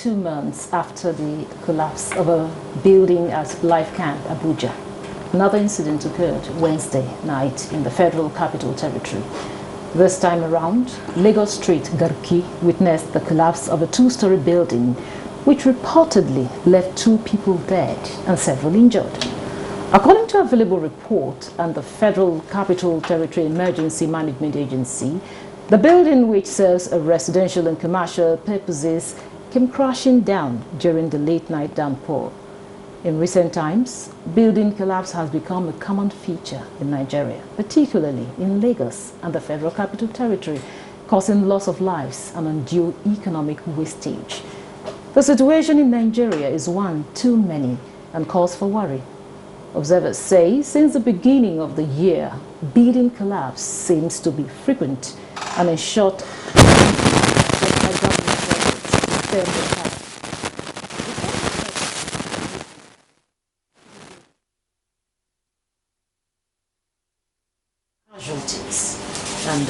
2 months after the collapse of a building at Life Camp, Abuja. Another incident occurred Wednesday night in the Federal Capital Territory. This time around, Lagos Street, Garki, witnessed the collapse of a 2-story building, which reportedly left 2 people dead and several injured. According to available report and the Federal Capital Territory Emergency Management Agency, the building, which serves a residential and commercial purposes, came crashing down during the late-night downpour. In recent times, building collapse has become a common feature in Nigeria, particularly in Lagos and the Federal Capital Territory, causing loss of lives and undue economic wastage. The situation in Nigeria is one too many and cause for worry. Observers say since the beginning of the year, building collapse seems to be frequent and in short casualties. And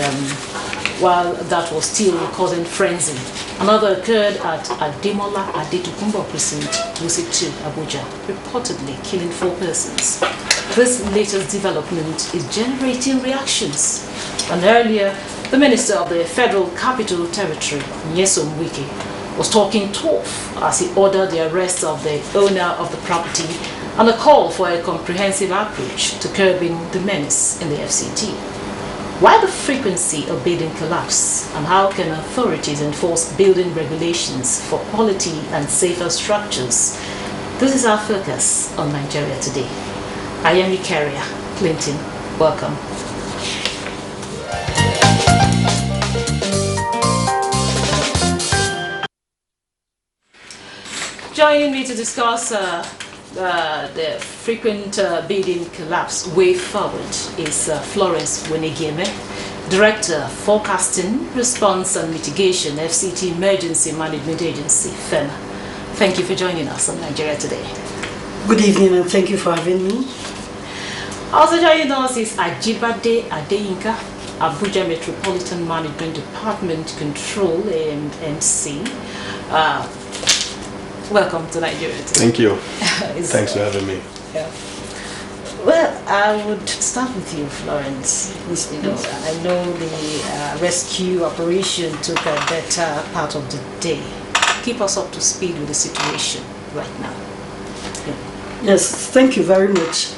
while that was still causing frenzy, another occurred at Ademola Adetukumbo Precinct, Wuse 2, Abuja, reportedly killing 4 persons. This latest development is generating reactions. And earlier, the Minister of the Federal Capital Territory, Nyesom Wike, was talking tough as he ordered the arrest of the owner of the property and a call for a comprehensive approach to curbing the menace in the FCT. Why the frequency of building collapse, and how can authorities enforce building regulations for quality and safer structures? This is our focus on Nigeria Today. I am your carrier, Clinton. Welcome. Joining me to discuss the frequent building collapse way forward is Florence Wenegeme, Director, Forecasting, Response and Mitigation, FCT Emergency Management Agency, FEMA. Thank you for joining us on Nigeria Today. Good evening and thank you for having me. Also joining us is Ajibade Adeyinka, Abuja Metropolitan Management Department Control, AMC. Welcome to Nigeria Today. Thank you. Thanks for having me. Yeah. Well, I would start with you, Florence. You know, I know the rescue operation took a better part of the day. Keep us up to speed with the situation right now. Yeah. Yes, thank you very much.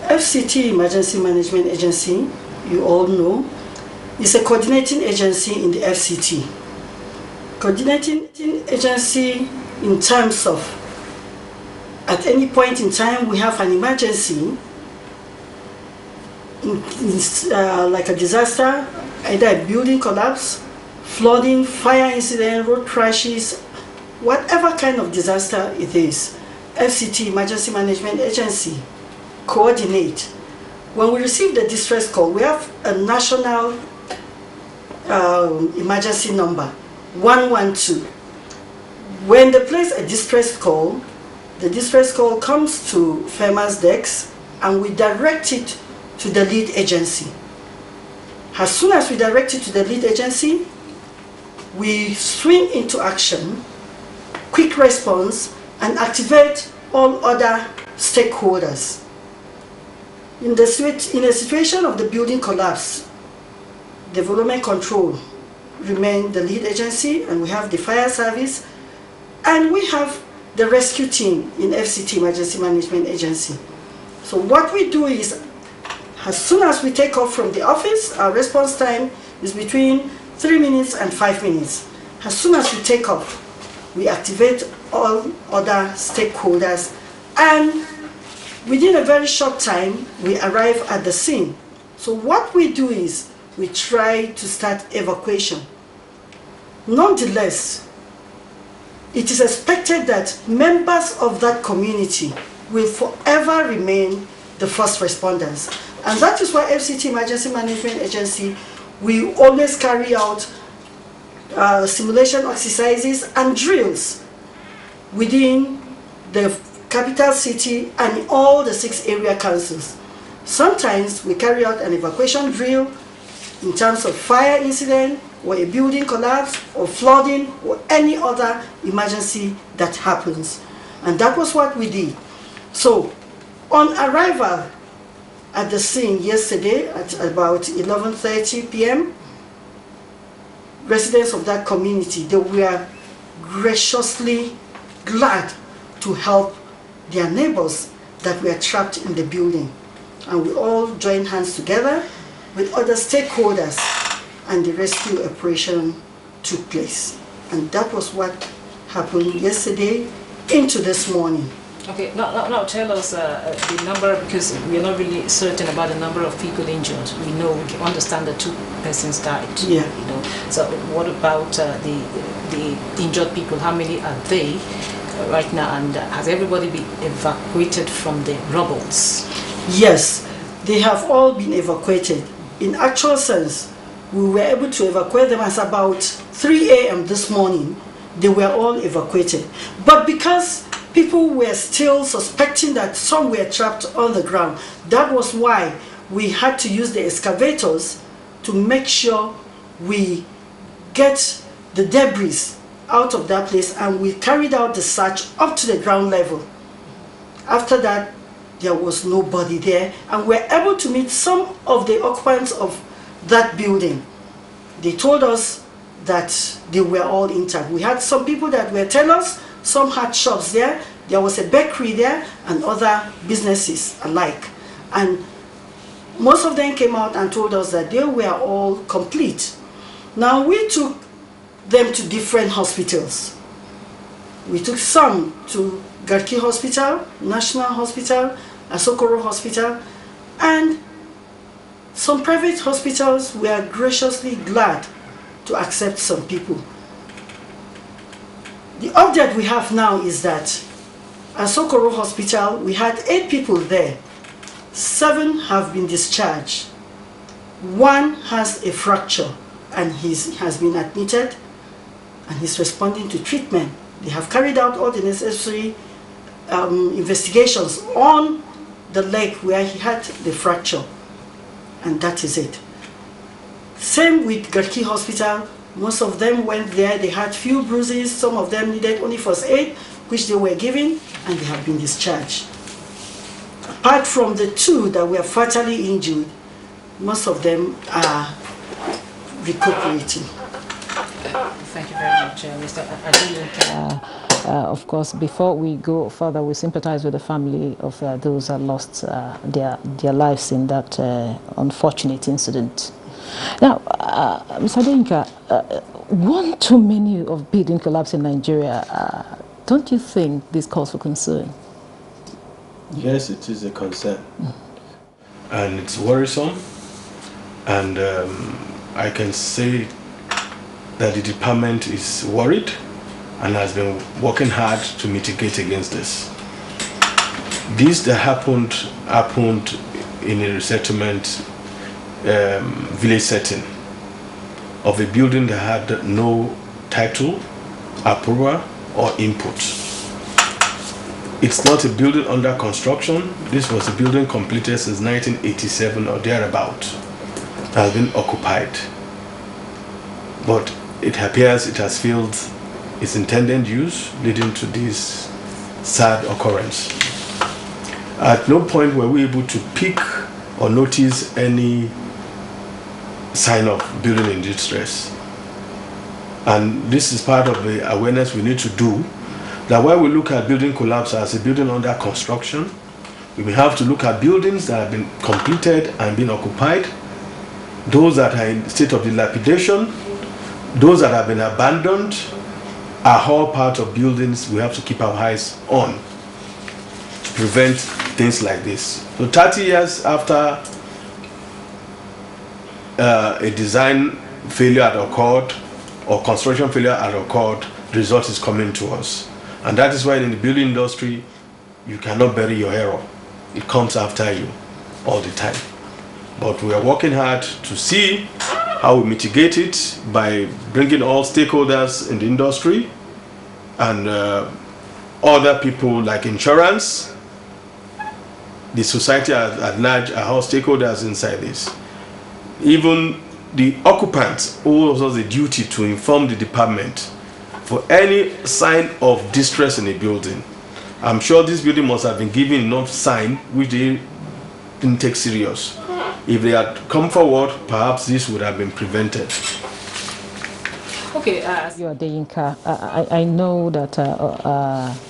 FCT Emergency Management Agency, you all know, is a coordinating agency in the FCT. Coordinating agency in terms of at any point in time we have an emergency, like a disaster, either a building collapse, flooding, fire incident, road crashes, whatever kind of disaster it is, FCT Emergency Management Agency coordinate. When we receive the distress call, we have a national emergency number, 112. When they place a distress call, the distress call comes to FEMA's desk and we direct it to the lead agency. As soon as we direct it to the lead agency, we swing into action, quick response, and activate all other stakeholders. In a situation of the building collapse, development control remain the lead agency, and we have the fire service, and we have the rescue team in FCT Emergency Management Agency. So what we do is, as soon as we take off from the office, our response time is between 3 minutes and 5 minutes. As soon as we take off, we activate all other stakeholders, and within a very short time, we arrive at the scene. So what we do is, we try to start evacuation. Nonetheless, it is expected that members of that community will forever remain the first responders. And that is why FCT Emergency Management Agency, we always carry out simulation exercises and drills within the capital city and in all the 6 area councils. Sometimes we carry out an evacuation drill in terms of fire incident, or a building collapse or flooding or any other emergency that happens. And that was what we did. So on arrival at the scene yesterday at about 11:30 p.m., residents of that community, they were graciously glad to help their neighbors that were trapped in the building. And we all joined hands together with other stakeholders, and the rescue operation took place. And that was what happened yesterday into this morning. Okay, now tell us the number, because we're not really certain about the number of people injured. We understand that 2 persons died. Yeah. So what about the injured people? How many are they right now? And has everybody been evacuated from the rubbles? Yes, they have all been evacuated. In actual sense, we were able to evacuate them as about 3 a.m. this morning. They were all evacuated. But because people were still suspecting that some were trapped on the ground, that was why we had to use the excavators to make sure we get the debris out of that place, and we carried out the search up to the ground level. After that, there was nobody there, and we were able to meet some of the occupants of that building. They told us that they were all intact. We had some people that were tellers, some had shops there, there was a bakery there, and other businesses alike. And most of them came out and told us that they were all complete. Now we took them to different hospitals. We took some to Garki Hospital, National Hospital, Asokoro Hospital, and some private hospitals were graciously glad to accept some people. The update we have now is that at Asokoro Hospital, we had 8 people there. 7 have been discharged. 1 has a fracture and he has been admitted and he's responding to treatment. They have carried out all the necessary investigations on the leg where he had the fracture, and that is it. Same with Garki Hospital. Most of them went there, they had few bruises, some of them needed only first aid, which they were given, and they have been discharged. Apart from the 2 that were fatally injured, most of them are recuperating. Thank you very much, Mr. Adilink. Of course, before we go further, we sympathize with the family of those that lost their lives in that unfortunate incident. Now, Mr. Adilink, one too many of building collapse in Nigeria. Don't you think this calls for concern? Yes, it is a concern. And it's worrisome. And I can say that the department is worried and has been working hard to mitigate against this. This that happened in a resettlement village setting of a building that had no title, approval, or input. It's not a building under construction. This was a building completed since 1987 or thereabout. It has been occupied. But it appears it has failed its intended use, leading to this sad occurrence. At no point were we able to pick or notice any sign of building in distress. And this is part of the awareness we need to do, that while we look at building collapse as a building under construction, we may have to look at buildings that have been completed and been occupied, those that are in state of dilapidation, those that have been abandoned, are all part of buildings we have to keep our eyes on to prevent things like this. So 30 years after a design failure had occurred or construction failure had occurred, the result is coming to us. And that is why in the building industry, you cannot bury your error. It comes after you all the time. But we are working hard to see how we mitigate it by bringing all stakeholders in the industry and other people like insurance, the society at large are all stakeholders inside this. Even the occupants owes us a duty to inform the department for any sign of distress in a building. I'm sure this building must have been given enough sign which they didn't take serious. If they had come forward, perhaps this would have been prevented. Okay, you are Deyinka. I know that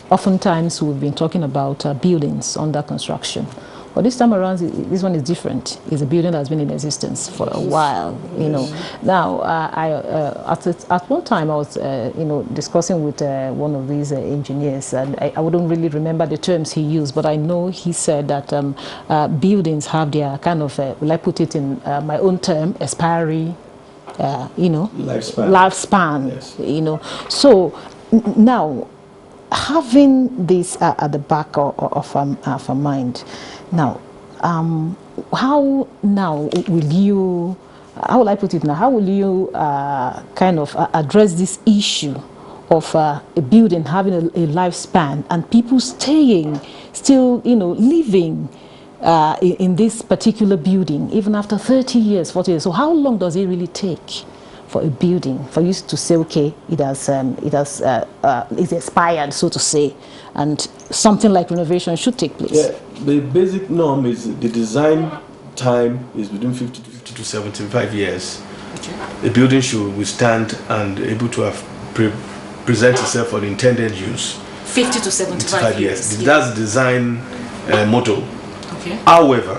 oftentimes we've been talking about buildings under construction. But this time around, this one is different. It's a building that's been in existence for a while, you know. Now, at one time I was, you know, discussing with one of these engineers, and I wouldn't really remember the terms he used, but I know he said that buildings have their kind of, will I put it in my own term, expiry, you know, lifespan, yes. You know. So now, having this at the back of our mind, now, how now will you, how will I put it now, how will you kind of address this issue of a building having a lifespan and people staying, still, you know, living in this particular building, even after 30 years, 40 years? So how long does it really take for a building for you to say, okay, it's expired, so to say, and something like renovation should take place? Yeah, the basic norm is the design time is between 50 to 75 years. Okay. The building should withstand and able to have present itself for the intended use. 50 to 75 years. That's the design motto. Okay. However,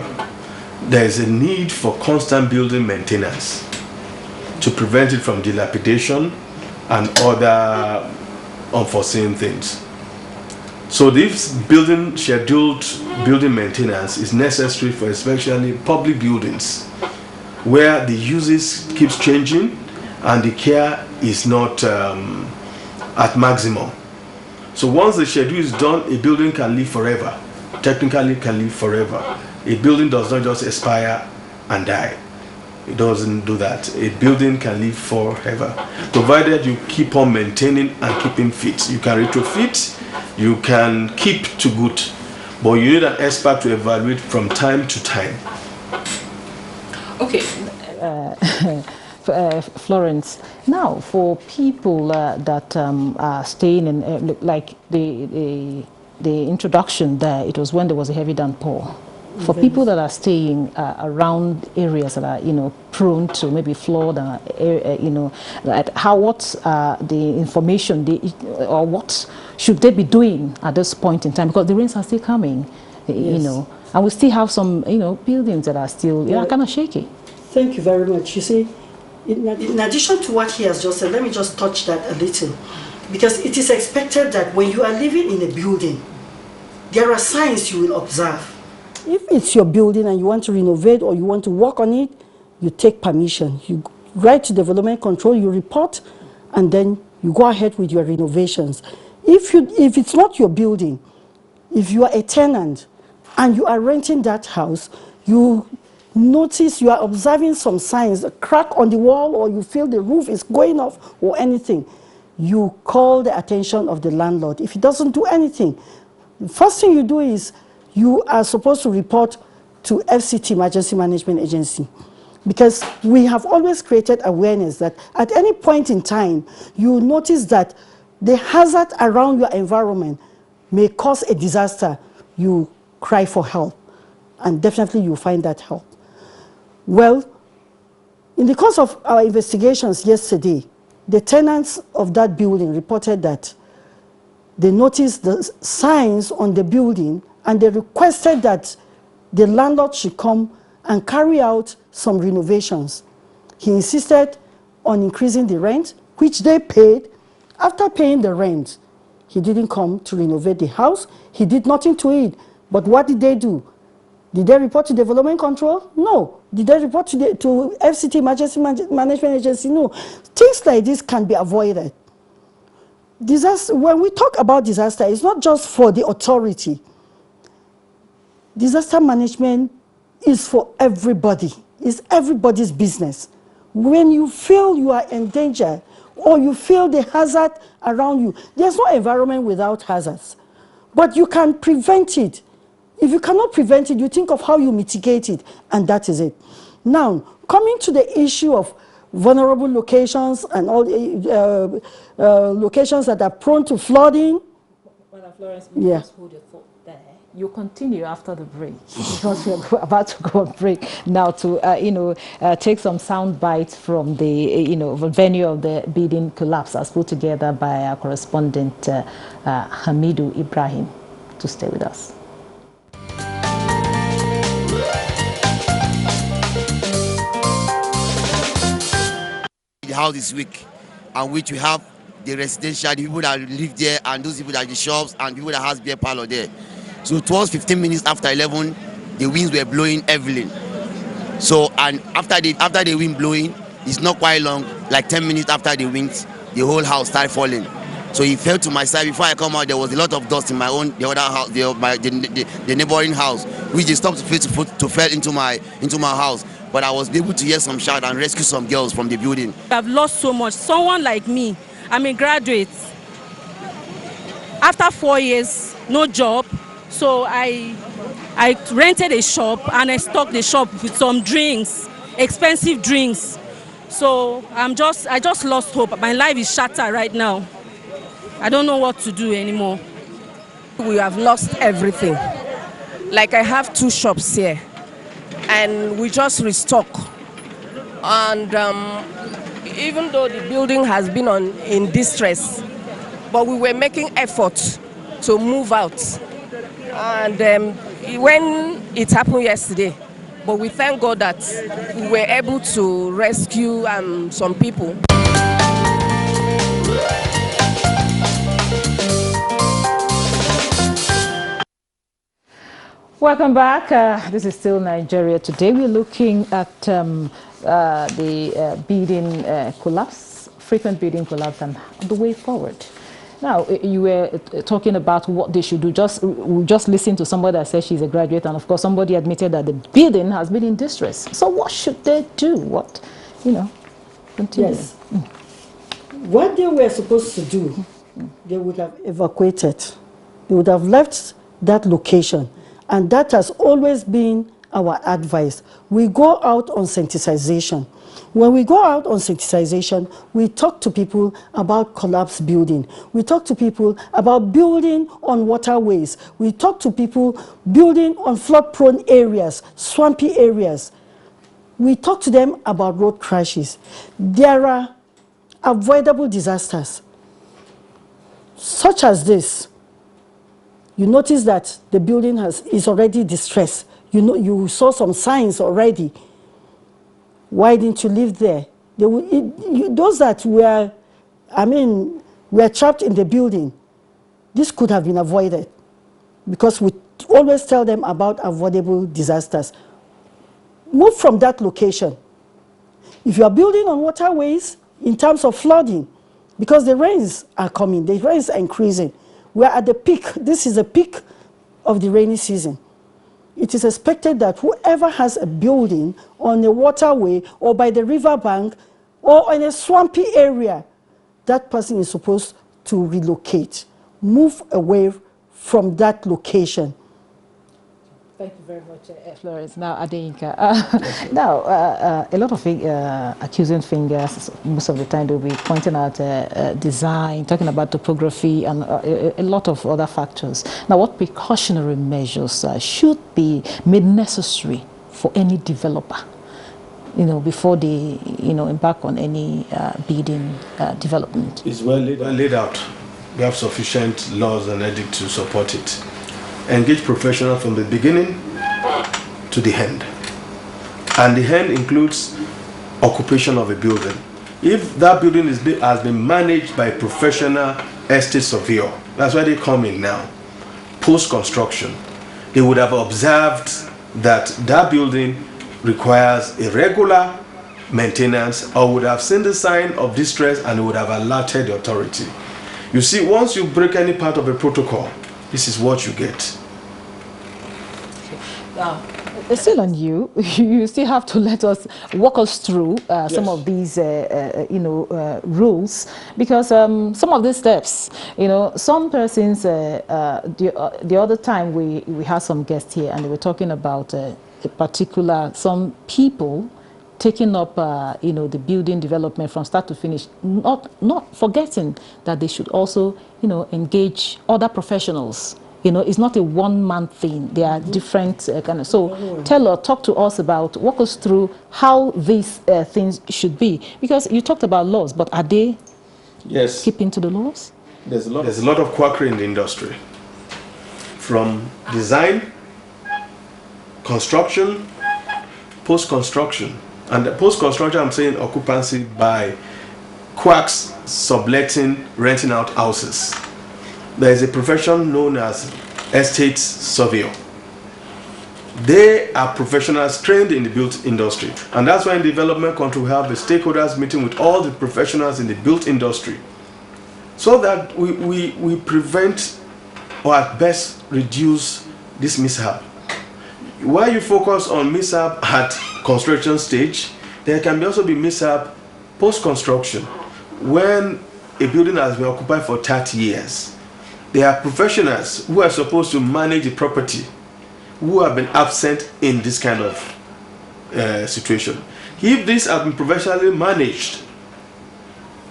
there is a need for constant building maintenance to prevent it from dilapidation and other unforeseen things. So this scheduled building maintenance is necessary for especially public buildings where the uses keeps changing and the care is not at maximum. So once the schedule is done, a building can live forever. Technically can live forever. A building does not just expire and die. It doesn't do that. A building can live forever, provided you keep on maintaining and keeping fit. You can retrofit, you can keep to good, but you need an expert to evaluate from time to time. Okay. Florence, now for people that are staying in, like the introduction there, it was when there was a heavy downpour. For people that are staying around areas that are, you know, prone to maybe flood, you know, what's the information or what should they be doing at this point in time? Because the rains are still coming, you know, and we still have some, you know, buildings that are still kind of shaky. Thank you very much. You see, in addition to what he has just said, let me just touch that a little, because it is expected that when you are living in a building, there are signs you will observe. If it's your building and you want to renovate or you want to work on it, you take permission. You write to development control, you report, and then you go ahead with your renovations. If it's not your building, if you are a tenant and you are renting that house, you notice you are observing some signs, a crack on the wall, or you feel the roof is going off or anything, you call the attention of the landlord. If he doesn't do anything, the first thing you do is you are supposed to report to FCT, Emergency Management Agency, because we have always created awareness that at any point in time, you notice that the hazard around your environment may cause a disaster. You cry for help, and definitely you'll find that help. Well, in the course of our investigations yesterday, the tenants of that building reported that they noticed the signs on the building and they requested that the landlord should come and carry out some renovations. He insisted on increasing the rent, which they paid. After paying the rent, he didn't come to renovate the house. He did nothing to it. But what did they do? Did they report to development control? No. Did they report to FCT, Emergency Management Agency? No. Things like this can be avoided. Disaster, when we talk about disaster, it's not just for the authority. Disaster management is for everybody. It's everybody's business. When you feel you are in danger or you feel the hazard around you, there's no environment without hazards. But you can prevent it. If you cannot prevent it, you think of how you mitigate it, and that is it. Now, coming to the issue of vulnerable locations and all locations that are prone to flooding. Madam Florence, yeah. Just hold your thought there. You continue after the break because we're about to go on break now to take some sound bites from the venue of the building collapse as put together by our correspondent Hamidu Ibrahim. To stay with us. The house is weak, and which we have the residential, the people that live there, and those people that are the shops, and people that has beer parlor there. So it was 15 minutes after 11, the winds were blowing heavily. So, and after the wind blowing, it's not quite long, like 10 minutes after the winds, the whole house started falling. So it fell to my side. Before I come out, there was a lot of dust in my own, the other house, the neighboring house, which they stopped to fall into my house. But I was able to hear some shout and rescue some girls from the building. I've lost so much. Someone like me, I'm a graduate. After 4 years, no job, so I rented a shop and I stocked the shop with some drinks, expensive drinks. So I just lost hope. My life is shattered right now. I don't know what to do anymore. We have lost everything. Like I have 2 shops here, and we just restock. And even though the building has been in distress, but we were making efforts to move out. And when it happened yesterday, but we thank God that we were able to rescue some people. Welcome back. This is still Nigeria Today. We're looking at the building collapse, frequent building collapse, and the way forward. Now, you were talking about what they should do. We just listened to somebody that says she's a graduate, and of course, somebody admitted that the building has been in distress. So, what should they do? What, continue. Yes. What they were supposed to do, they would have evacuated. They would have left that location. And that has always been our advice. We go out on sensitization. When we go out on sensitization, we talk to people about collapsed building. We talk to people about building on waterways. We talk to people building on flood-prone areas, swampy areas. We talk to them about road crashes. There are avoidable disasters, such as this. You notice that the building is already distressed. You saw some signs already. Why didn't you live there? Those that were trapped in the building, this could have been avoided, because we always tell them about avoidable disasters. Move from that location. If you are building on waterways, in terms of flooding, because the rains are coming, the rains are increasing. We are at the peak. This is the peak of the rainy season. It is expected that whoever has a building on a waterway or by the riverbank or in a swampy area, that person is supposed to relocate, move away from that location. Thank you very much, Florence. Now, Adeyinka. Now, a lot of accusing fingers, most of the time they'll be pointing out design, talking about topography, and a lot of other factors. Now, what precautionary measures should be made necessary for any developer, before they, embark on any building development? It's well laid out. We have sufficient laws and edicts to support it. Engage professionals from the beginning to the end. And the end includes occupation of a building. If that building has been managed by a professional estate surveyor, that's why they come in now, post-construction, they would have observed that that building requires a regular maintenance, or would have seen the sign of distress and would have alerted the authority. You see, once you break any part of a protocol, this is what you get. It's still on you. You still have to walk us through some of these, rules, because some of these steps, some persons. The other time we had some guests here, and they were talking about some people taking up, the building development from start to finish, not forgetting that they should also, engage other professionals. It's not a one-man thing. There are different kind of. So, talk to us about, walk us through how these things should be. Because you talked about laws, but are they keeping to the laws? There's a lot of quackery in the industry. From design, construction, post-construction. And the post-construction, I'm saying occupancy by quacks subletting, renting out houses. There is a profession known as estate surveyor. They are professionals trained in the built industry. And that's why in development country we have the stakeholders meeting with all the professionals in the built industry, so that we prevent, or at best reduce, this mishap. While you focus on mishap at construction stage, there can also be mishap post-construction. When a building has been occupied for 30 years, there are professionals who are supposed to manage the property who have been absent in this kind of situation. If this has been professionally managed,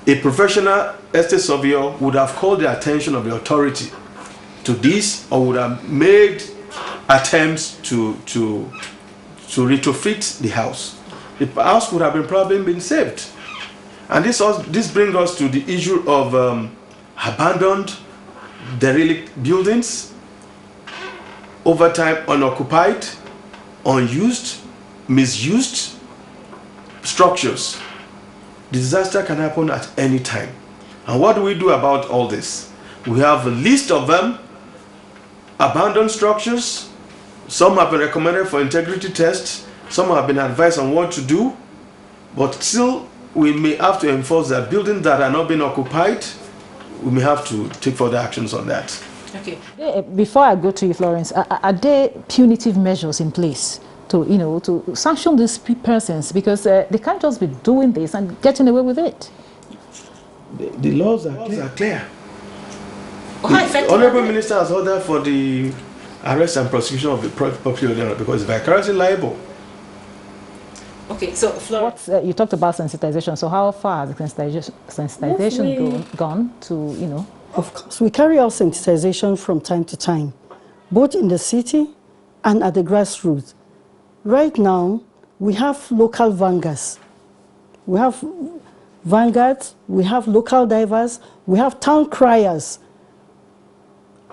a professional estate surveyor would have called the attention of the authority to this, or would have made attempts to retrofit the house. The house would have probably been saved. And this brings us to the issue of abandoned, derelict buildings, over time unoccupied, unused, misused structures. Disaster can happen at any time. And what do we do about all this? We have a list of them. Abandoned structures, some have been recommended for integrity tests, some have been advised on what to do, but still we may have to enforce that buildings that are not being occupied, we may have to take further actions on that. Okay. Before I go to you, Florence, are there punitive measures in place to sanction these persons, because they can't just be doing this and getting away with it? The laws are clear. The Honorable Minister has ordered for the arrest and prosecution of the property owner because it's vicariously liable. Okay, so Florence, you talked about sensitization. So how far has the sensitization gone to, Of course, we carry out sensitization from time to time, both in the city and at the grassroots. Right now, we have local vanguards. We have vanguards, we have local divers, we have town criers,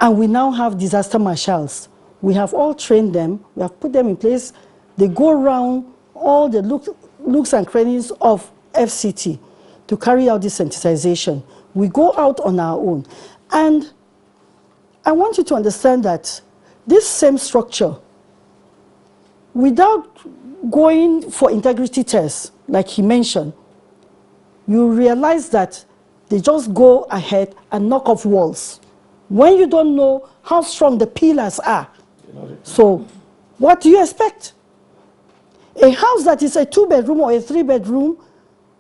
and we now have disaster marshals. We have all trained them, we have put them in place. They go around all the looks and crannies of FCT to carry out this sensitization. We go out on our own. And I want you to understand that this same structure, without going for integrity tests, like he mentioned, you realize that they just go ahead and knock off walls when you don't know how strong the pillars are. So what do you expect? A house that is a 2-bedroom or a 3-bedroom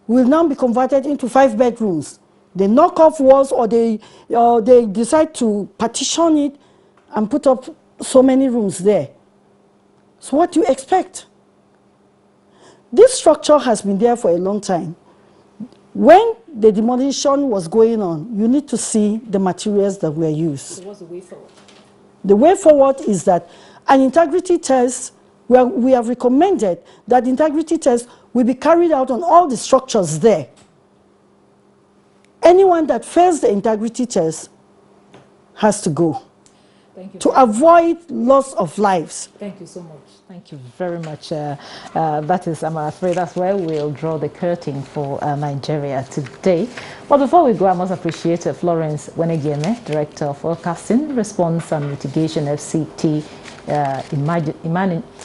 will now be converted into 5 bedrooms. They knock off walls, or they decide to partition it and put up so many rooms there. So what do you expect? This structure has been there for a long time. When the demolition was going on, you need to see the materials that were used. So what's the way forward? The way forward is that an integrity test, we have recommended that integrity test will be carried out on all the structures there. Anyone that fails the integrity test has to go. Thank you. To avoid loss of lives. Thank you so much. Thank you very much. That is, I'm afraid that's where we'll draw the curtain for Nigeria today. But before we go, I must appreciate Florence Wenegieme, Director of Forecasting, Response and Mitigation, FCT,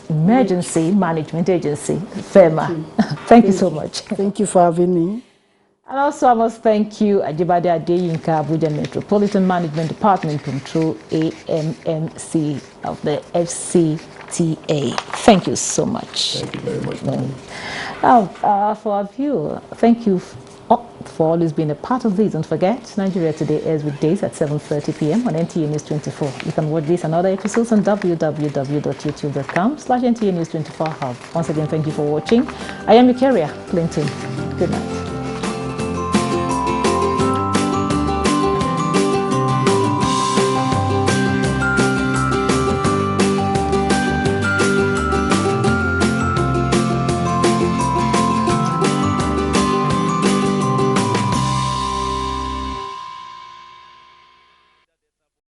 Emergency Management Agency, FEMA. Thank you so much. Thank you for having me. And also, I must thank you, Ajibade Adeyinka, Abuja Metropolitan Management Department Control, AMMC of the FCTA. Thank you so much. Thank you very much. Now, for our viewer, thank you for always being a part of this. Don't forget, Nigeria Today airs weekdays at 7:30 p.m. on NTA News 24. You can watch this and other episodes on www.youtube.com/NTA News 24 Hub. Once again, thank you for watching. I am Eukaria Clinton. Good night.